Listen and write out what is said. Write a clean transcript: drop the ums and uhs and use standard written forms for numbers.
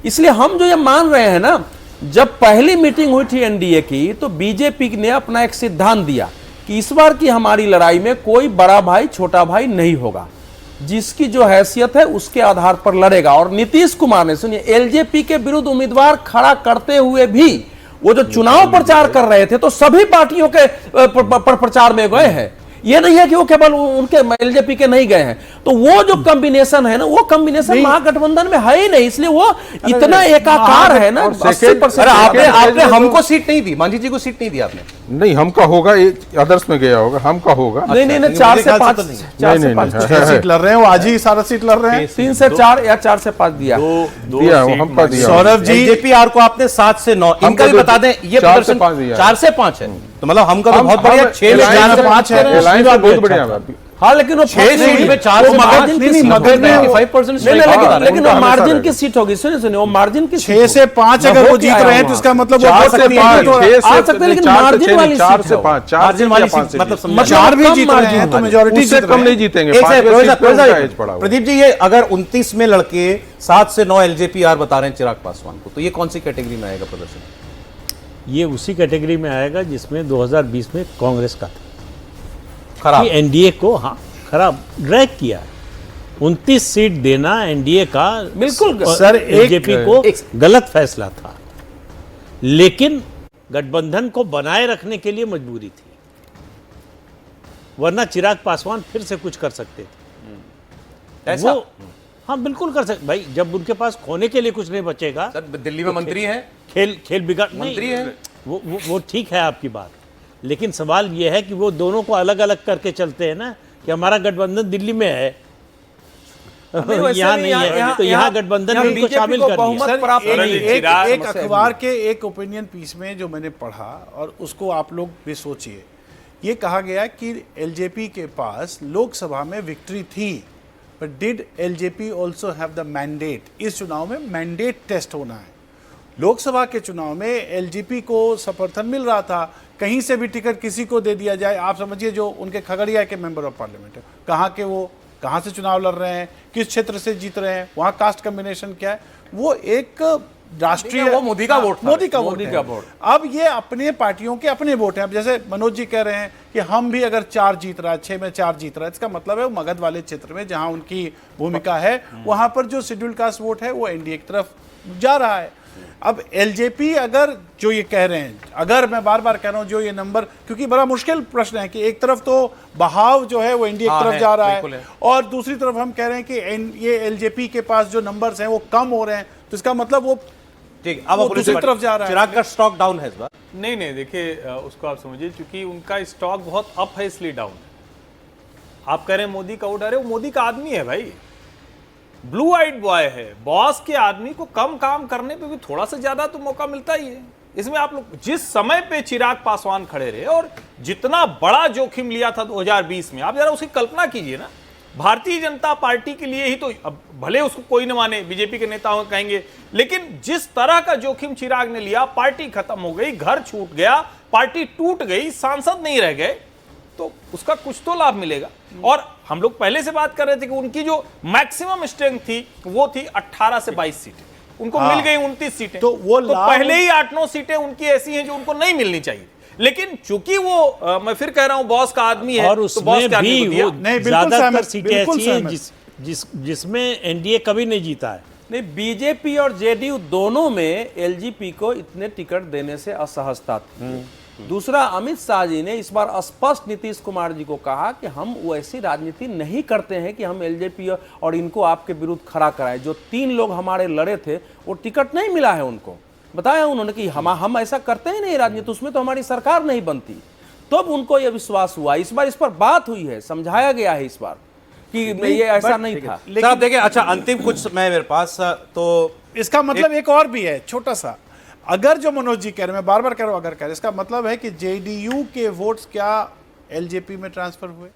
इसलिए हम जो ये मान रहे हैं ना, जब पहली मीटिंग हुई थी एनडीए की, तो बीजेपी ने अपना एक सिद्धांत दिया कि इस बार की हमारी लड़ाई में कोई बड़ा भाई छोटा भाई नहीं होगा, जिसकी जो हैसियत है उसके आधार पर लड़ेगा। और नीतीश कुमार ने, सुनिए, एलजेपी के विरुद्ध उम्मीदवार खड़ा करते हुए भी वो जो चुनाव प्रचार कर रहे थे, तो सभी पार्टियों के प्रचार में गए हैं। ये नहीं है कि वो केवल उनके एलजेपी के नहीं गए हैं। तो वो जो कॉम्बिनेशन है ना, वो कॉम्बिनेशन महागठबंधन में है ही नहीं, इसलिए वो इतना एकाकार है ना। 80% आपने हमको सीट नहीं दी, मांझी जी को सीट नहीं दी आपने। नहीं, हमका होगा, आदर्श में गया होगा, हमका होगा। नहीं 4 से 5 सीट लड़ रहे हैं, वो आज ही सारा सीट लड़ रहे हैं। 3 से 4 या 4 से 5 दिया हमका दिया। सौरभ जी, एलजेपीआर को आपने 7 से 9, इनका भी बता दें, ये 4 से 5 है, तो मतलब हमका तो बहुत बढ़िया 6 में 4 से 5 है, बहुत बढ़िया। हाँ, लेकिन वो 6 सीट में 4 से 5, लेकिन वो मार्जिन की सीट होगी। सुनिए, वो मार्जिन की 6 से 5 अगर वो जीत रहे हैं तो इसका मतलब वो आ सकते हैं, लेकिन मार्जिन वाली 4 से 5, 4 वाली सीट मतलब 4 भी जीत रहे हैं तो मेजॉरिटी से कम नहीं जीतेंगे। प्रदीप जी, ये अगर 29 में लड़के 7 से 9 एलजेपीआर बता रहे हैं चिराग पासवान को, तो ये कौन सी कैटेगरी में आएगा प्रदर्शन? ये उसी कैटेगरी में आएगा जिसमें 2020 में कांग्रेस का था, खराब एनडीए को खराब ड्रैग किया। 29 सीट देना एनडीए का बिल्कुल सर एलजेपी को गलत फैसला था, लेकिन गठबंधन को बनाए रखने के लिए मजबूरी थी, वरना चिराग पासवान फिर से कुछ कर सकते थे। ऐसा? वो हाँ बिल्कुल कर सकते भाई, जब उनके पास खोने के लिए कुछ नहीं बचेगा। सर, दिल्ली में मंत्री हैं, खेल बिगाड़ मंत्री हैं, वो ठीक है आपकी बात, लेकिन सवाल यह है कि वो दोनों को अलग अलग करके चलते हैं ना, कि हमारा गठबंधन दिल्ली में है, यहाँ नहीं है, तो यहाँ गठबंधन में उनको शामिल कर दिया। एक अखबार के एक ओपिनियन पीस में जो मैंने पढ़ा, और उसको आप लोग भी सोचिए, ये कहा गया कि एलजेपी के पास लोकसभा में विक्ट्री थी, but did LJP also have the mandate? इस चुनाव में मैंडेट टेस्ट होना है। लोकसभा के चुनाव में एलजेपी को समर्थन मिल रहा था, कहीं से भी टिकट किसी को दे दिया जाए। आप समझिए, जो उनके खगड़िया के मेंबर ऑफ पार्लियामेंट है, कहाँ के, वो कहाँ से चुनाव लड़ रहे हैं, किस क्षेत्र से जीत रहे हैं, वहाँ कास्ट कम्बिनेशन क्या है, वो एक राष्ट्रीय, वो मोदी का वोट, मोदी का वोट। अब ये अपने पार्टियों के अपने वोट हैं। अब जैसे मनोज जी कह रहे हैं कि हम भी अगर 4 जीत रहा है, 6 में 4 जीत रहा है, इसका मतलब है वो मगध वाले क्षेत्र में जहां उनकी भूमिका है, वहां पर जो शेड्यूल कास्ट वोट है वो एनडीए की तरफ जा रहा है। अब एलजेपी अगर जो ये कह रहे हैं, अगर मैं बार बार कह रहा हूं जो ये नंबर, क्योंकि बड़ा मुश्किल प्रश्न है कि एक तरफ तो बहाव जो है वो एनडीए की तरफ जा रहा है, और दूसरी तरफ हम कह रहे हैं कि ये एलजेपी के पास जो नंबर्स हैं वो कम हो रहे हैं, तो इसका मतलब वो ठीक, अब दूसरी तरफ जा रहा है। चिराग का स्टॉक डाउन है इस बार? नहीं, देखिए, उसको आप समझिए, क्योंकि उनका स्टॉक बहुत अप है, इसलिए डाउन है। आप कह रहे हैं मोदी का वोट, अरे वो मोदी का आदमी है भाई, ब्लू आइड बॉय है, बॉस के आदमी को कम काम करने पे भी थोड़ा सा ज्यादा तो मौका मिलता ही है। इसमें आप लोग जिस समय पे चिराग पासवान खड़े रहे और जितना बड़ा जोखिम लिया था 2020 में, आप जरा उसकी कल्पना कीजिए ना। भारतीय जनता पार्टी के लिए ही तो, अब भले उसको कोई न माने, बीजेपी के नेताओं कहेंगे, लेकिन जिस तरह का जोखिम चिराग ने लिया, पार्टी खत्म हो गई, घर छूट गया, पार्टी टूट गई, सांसद नहीं रह गए, तो उसका कुछ तो लाभ मिलेगा। और हम लोग पहले से बात कर रहे थे कि उनकी जो मैक्सिमम स्ट्रेंथ थी वो थी 18 से 22 सीटें, उनको मिल गई 29 सीटें, तो वो पहले ही 8-9 सीटें उनकी ऐसी हैं जो उनको नहीं मिलनी चाहिए। लेकिन चूंकि वो मैं फिर कह रहा हूं बॉस का आदमी है, और उसमें तो भी वो ज्यादातर सीटें ऐसी हैं जिसमें एनडीए कभी नहीं जीता है। नहीं, बीजेपी और जेडीयू दोनों में एलजेपी को इतने टिकट देने से असहजता थी। दूसरा, अमित शाह जी ने इस बार स्पष्ट नीतीश कुमार जी को कहा कि हम वैसी राजनीति नहीं करते हैं कि हम एलजेपी और इनको आपके विरुद्ध खड़ा कराएं। जो 3 लोग हमारे लड़े थे वो टिकट नहीं मिला है उनको, बताया उन्होंने कि हम ऐसा करते ही नहीं राजनीति, उसमें तो हमारी सरकार नहीं बनती। तब तो उनको यह विश्वास हुआ। इस बार इस पर बात हुई है, समझाया गया है इस बार कि ये ऐसा नहीं था। लेकिन देखिए, अच्छा, अंतिम कुछ समय मेरे पास, तो इसका मतलब एक और भी है छोटा सा, अगर जो मनोज जी कह रहे हैं, मैं बार बार कह रहा हूं अगर कह रहे हैं, इसका मतलब है कि जेडीयू के वोट्स क्या एलजेपी में ट्रांसफर हुए?